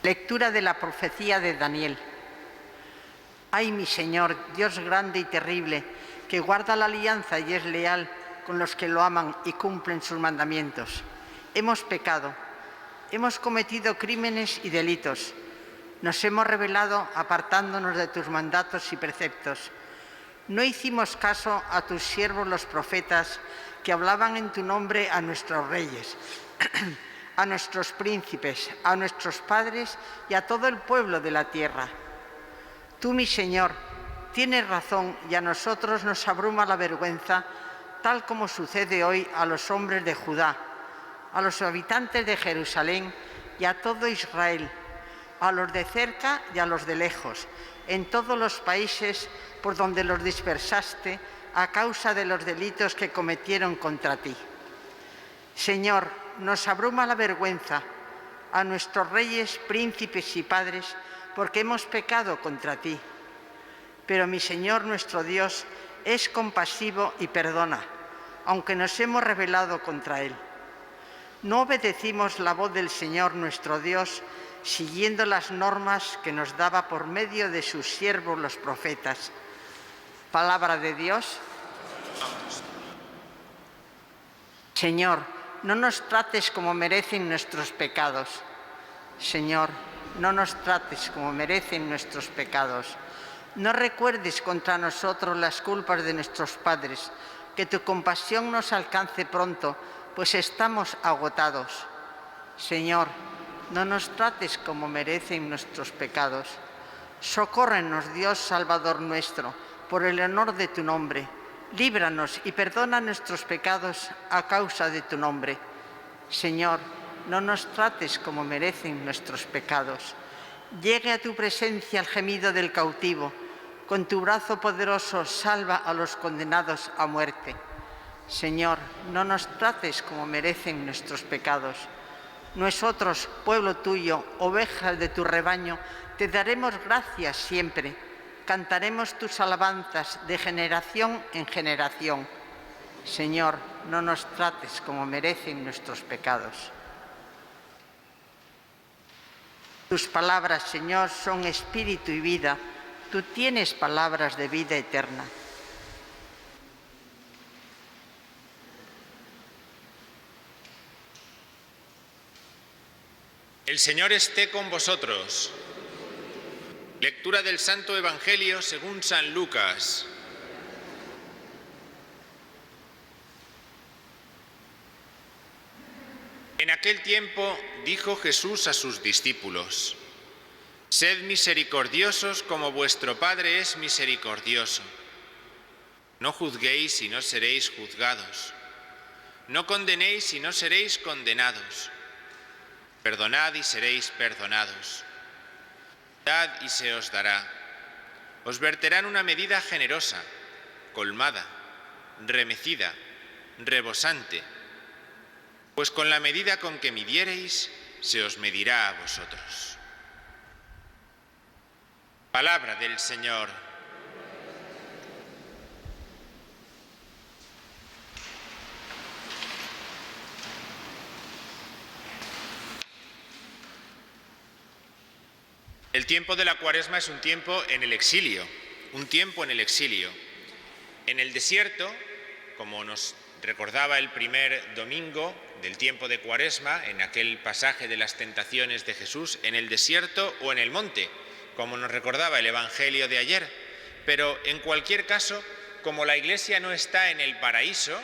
Lectura de la profecía de Daniel. Ay, mi Señor, Dios grande y terrible, que guarda la alianza y es leal con los que lo aman y cumplen sus mandamientos. Hemos pecado, hemos cometido crímenes y delitos. Nos hemos rebelado apartándonos de tus mandatos y preceptos. No hicimos caso a tus siervos los profetas que hablaban en tu nombre a nuestros reyes, a nuestros príncipes, a nuestros padres y a todo el pueblo de la tierra. Tú, mi Señor, tienes razón y a nosotros nos abruma la vergüenza, tal como sucede hoy a los hombres de Judá, a los habitantes de Jerusalén y a todo Israel, a los de cerca y a los de lejos, en todos los países por donde los dispersaste a causa de los delitos que cometieron contra ti. Señor, nos abruma la vergüenza a nuestros reyes, príncipes y padres, porque hemos pecado contra ti. Pero mi Señor nuestro Dios es compasivo y perdona, aunque nos hemos rebelado contra Él. No obedecimos la voz del Señor nuestro Dios, siguiendo las normas que nos daba por medio de sus siervos los profetas. Palabra de Dios. Señor, no nos trates como merecen nuestros pecados. Señor, no nos trates como merecen nuestros pecados. No recuerdes contra nosotros las culpas de nuestros padres, que tu compasión nos alcance pronto, pues estamos agotados. Señor, no nos trates como merecen nuestros pecados. Socórrenos, Dios Salvador nuestro, por el honor de tu nombre. Líbranos y perdona nuestros pecados a causa de tu nombre. Señor, no nos trates como merecen nuestros pecados. Llegue a tu presencia el gemido del cautivo. Con tu brazo poderoso salva a los condenados a muerte. Señor, no nos trates como merecen nuestros pecados. Nosotros, pueblo tuyo, ovejas de tu rebaño, te daremos gracias siempre. Cantaremos tus alabanzas de generación en generación. Señor, no nos trates como merecen nuestros pecados. Tus palabras, Señor, son espíritu y vida. Tú tienes palabras de vida eterna. El Señor esté con vosotros. Lectura del Santo Evangelio según San Lucas. En aquel tiempo dijo Jesús a sus discípulos: Sed misericordiosos como vuestro Padre es misericordioso. No juzguéis y no seréis juzgados. No condenéis y no seréis condenados. Perdonad y seréis perdonados. Dad y se os dará. Os verterán una medida generosa, colmada, remecida, rebosante. Pues con la medida con que midiereis, se os medirá a vosotros. Palabra del Señor. El tiempo de la Cuaresma es un tiempo en el exilio, En el desierto, como nos recordaba el primer domingo del tiempo de Cuaresma, en aquel pasaje de las tentaciones de Jesús, en el desierto o en el monte, como nos recordaba el Evangelio de ayer. Pero en cualquier caso, como la Iglesia no está en el paraíso,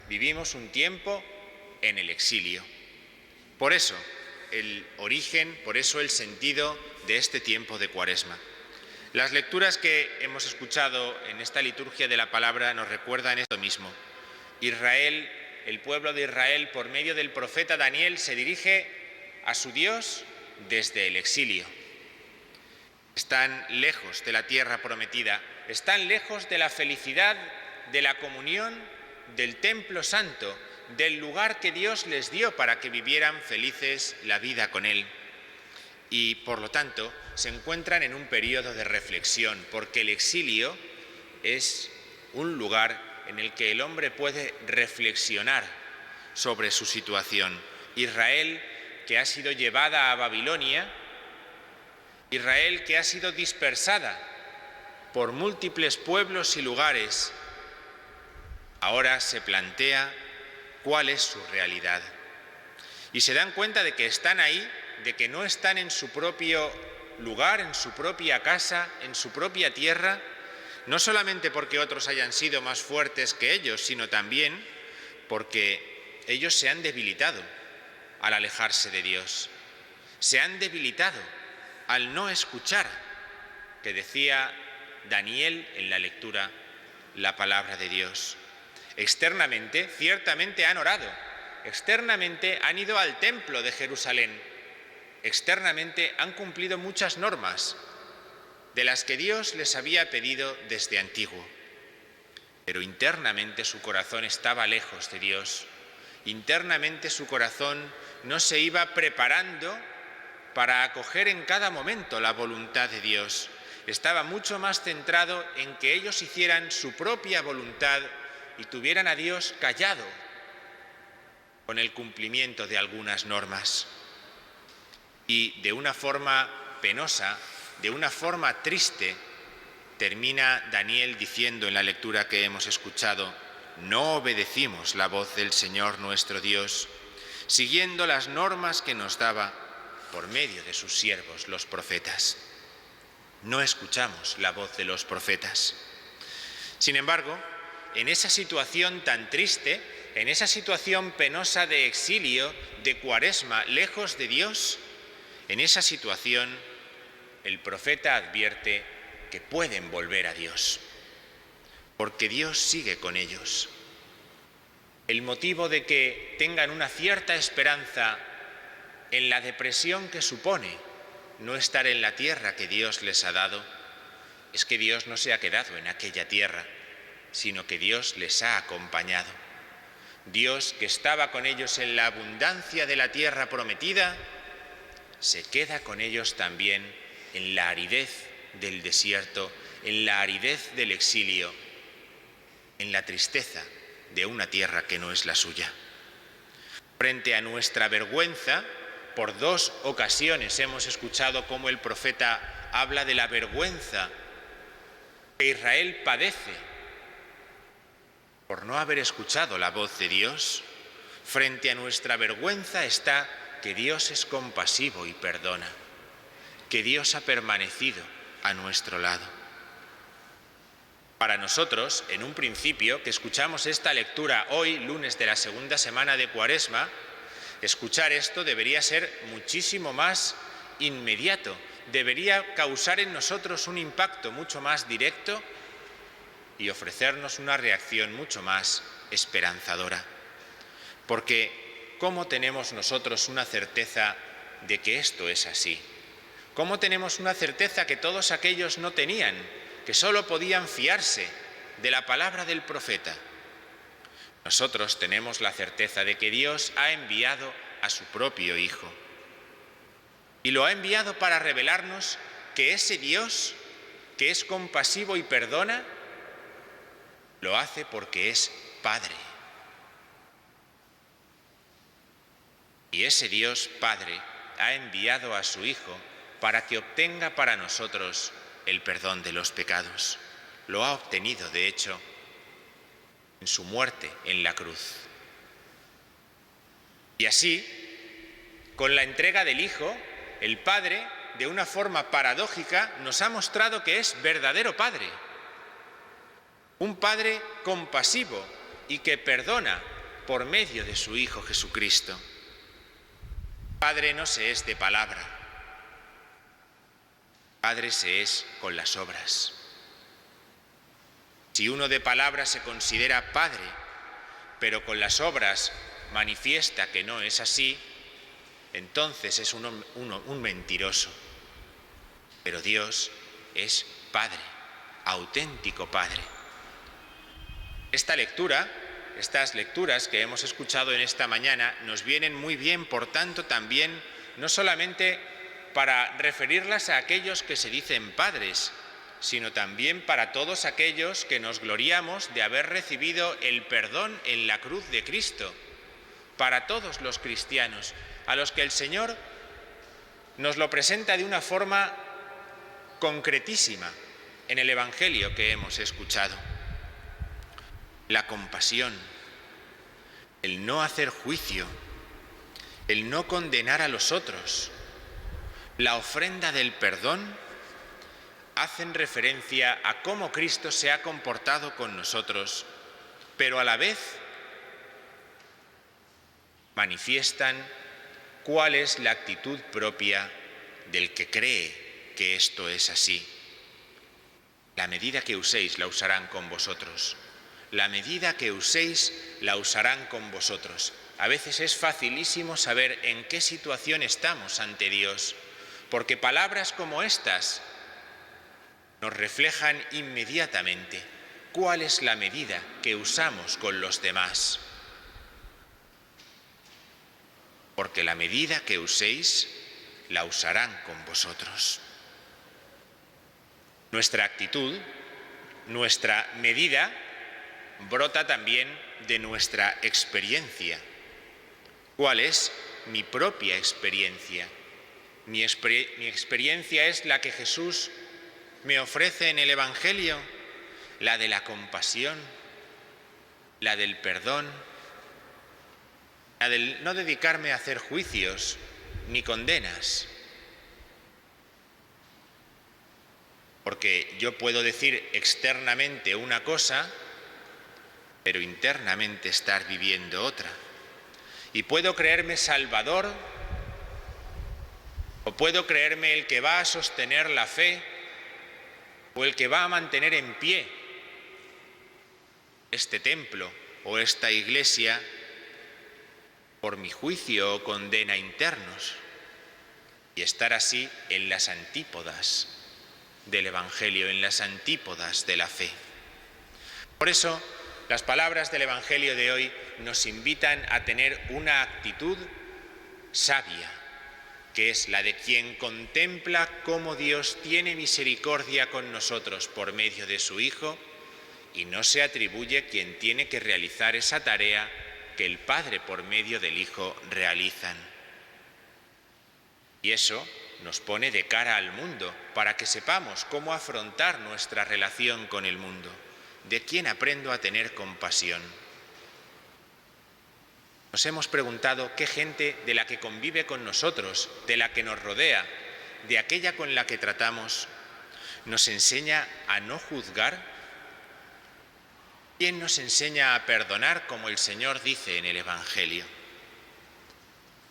vivimos un tiempo en el exilio. Por eso el origen, por eso el sentido de este tiempo de Cuaresma. Las lecturas que hemos escuchado en esta liturgia de la palabra nos recuerdan esto mismo. Israel, el pueblo de Israel, por medio del profeta Daniel, se dirige a su Dios desde el exilio. Están lejos de la tierra prometida, están lejos de la felicidad, de la comunión, del templo santo, del lugar que Dios les dio para que vivieran felices la vida con Él. Y, por lo tanto, se encuentran en un periodo de reflexión, porque el exilio es un lugar en el que el hombre puede reflexionar sobre su situación. Israel que ha sido llevada a Babilonia, Israel que ha sido dispersada por múltiples pueblos y lugares, ahora se plantea cuál es su realidad. Y se dan cuenta de que están ahí, de que no están en su propio lugar, en su propia casa, en su propia tierra, no solamente porque otros hayan sido más fuertes que ellos, sino también porque ellos se han debilitado al alejarse de Dios. Se han debilitado al no escuchar, que decía Daniel en la lectura, la palabra de Dios. Externamente, ciertamente han orado, externamente han ido al templo de Jerusalén, externamente han cumplido muchas normas de las que Dios les había pedido desde antiguo, pero internamente su corazón estaba lejos de Dios. Internamente su corazón no se iba preparando para acoger en cada momento la voluntad de Dios. Estaba mucho más centrado en que ellos hicieran su propia voluntad y tuvieran a Dios callado con el cumplimiento de algunas normas. Y de una forma penosa, de una forma triste, termina Daniel diciendo en la lectura que hemos escuchado: no obedecimos la voz del Señor nuestro Dios, siguiendo las normas que nos daba por medio de sus siervos, los profetas. No escuchamos la voz de los profetas. Sin embargo, en esa situación tan triste, en esa situación penosa de exilio, de cuaresma, lejos de Dios, en esa situación el profeta advierte que pueden volver a Dios, porque Dios sigue con ellos. El motivo de que tengan una cierta esperanza en la depresión que supone no estar en la tierra que Dios les ha dado, es que Dios no se ha quedado en aquella tierra, sino que Dios les ha acompañado. Dios, que estaba con ellos en la abundancia de la tierra prometida, se queda con ellos también en la aridez del desierto, en la aridez del exilio, en la tristeza de una tierra que no es la suya. Frente a nuestra vergüenza, por 2 ocasiones hemos escuchado cómo el profeta habla de la vergüenza que Israel padece por no haber escuchado la voz de Dios. Frente a nuestra vergüenza está que Dios es compasivo y perdona, que Dios ha permanecido a nuestro lado. Para nosotros, en un principio, que escuchamos esta lectura hoy, lunes de la segunda semana de Cuaresma, escuchar esto debería ser muchísimo más inmediato, debería causar en nosotros un impacto mucho más directo y ofrecernos una reacción mucho más esperanzadora. Porque ¿cómo tenemos nosotros una certeza de que esto es así? ¿Cómo tenemos una certeza que todos aquellos no tenían, que solo podían fiarse de la palabra del profeta? Nosotros tenemos la certeza de que Dios ha enviado a su propio Hijo. Y lo ha enviado para revelarnos que ese Dios, que es compasivo y perdona, lo hace porque es Padre. Y ese Dios Padre ha enviado a su Hijo para que obtenga para nosotros el perdón de los pecados. Lo ha obtenido, de hecho, en su muerte en la cruz. Y así, con la entrega del Hijo, el Padre, de una forma paradójica, nos ha mostrado que es verdadero Padre. Un Padre compasivo y que perdona por medio de su Hijo Jesucristo. Padre no se es de palabra, Padre se es con las obras. Si uno de palabra se considera Padre, pero con las obras manifiesta que no es así, entonces es un mentiroso. Pero Dios es Padre, auténtico Padre. Estas lecturas que hemos escuchado en esta mañana nos vienen muy bien, por tanto, también no solamente para referirlas a aquellos que se dicen padres, sino también para todos aquellos que nos gloriamos de haber recibido el perdón en la cruz de Cristo. Para todos los cristianos, a los que el Señor nos lo presenta de una forma concretísima en el Evangelio que hemos escuchado. La compasión, el no hacer juicio, el no condenar a los otros, la ofrenda del perdón, hacen referencia a cómo Cristo se ha comportado con nosotros, pero a la vez manifiestan cuál es la actitud propia del que cree que esto es así. La medida que uséis la usarán con vosotros. La medida que uséis la usarán con vosotros. A veces es facilísimo saber en qué situación estamos ante Dios, porque palabras como estas nos reflejan inmediatamente cuál es la medida que usamos con los demás. Porque la medida que uséis la usarán con vosotros. Nuestra actitud, nuestra medida, brota también de nuestra experiencia. ¿Cuál es mi propia experiencia? Mi experiencia es la que Jesús me ofrece en el Evangelio, la de la compasión, la del perdón, la del no dedicarme a hacer juicios ni condenas. Porque yo puedo decir externamente una cosa, pero internamente estar viviendo otra. Y puedo creerme salvador, o puedo creerme el que va a sostener la fe, o el que va a mantener en pie este templo o esta iglesia por mi juicio o condena internos, y estar así en las antípodas del Evangelio, en las antípodas de la fe. Por eso, las palabras del Evangelio de hoy nos invitan a tener una actitud sabia, que es la de quien contempla cómo Dios tiene misericordia con nosotros por medio de su Hijo, y no se atribuye quien tiene que realizar esa tarea que el Padre por medio del Hijo realizan. Y eso nos pone de cara al mundo para que sepamos cómo afrontar nuestra relación con el mundo. ¿De quién aprendo a tener compasión? Nos hemos preguntado qué gente de la que convive con nosotros, de la que nos rodea, de aquella con la que tratamos, nos enseña a no juzgar. ¿Quién nos enseña a perdonar como el Señor dice en el Evangelio?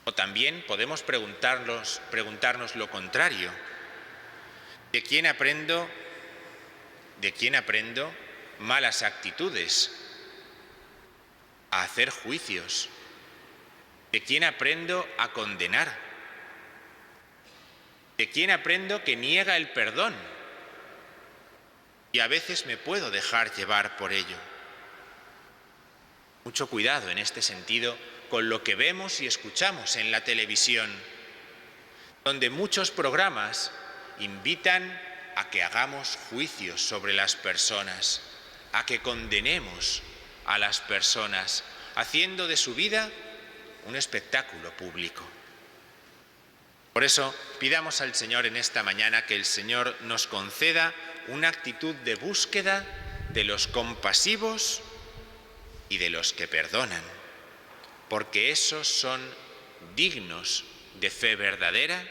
O también podemos preguntarnos lo contrario. ¿De quién aprendo malas actitudes? A hacer juicios. ¿De quién aprendo a condenar? ¿De quién aprendo que niega el perdón? Y a veces me puedo dejar llevar por ello. Mucho cuidado en este sentido con lo que vemos y escuchamos en la televisión, donde muchos programas invitan a que hagamos juicios sobre las personas, a que condenemos a las personas, haciendo de su vida un espectáculo público. Por eso, pidamos al Señor en esta mañana que el Señor nos conceda una actitud de búsqueda de los compasivos y de los que perdonan, porque esos son dignos de fe verdadera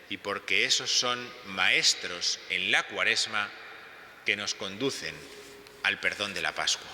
y porque esos son maestros en la Cuaresma que nos conducen al perdón de la Pascua.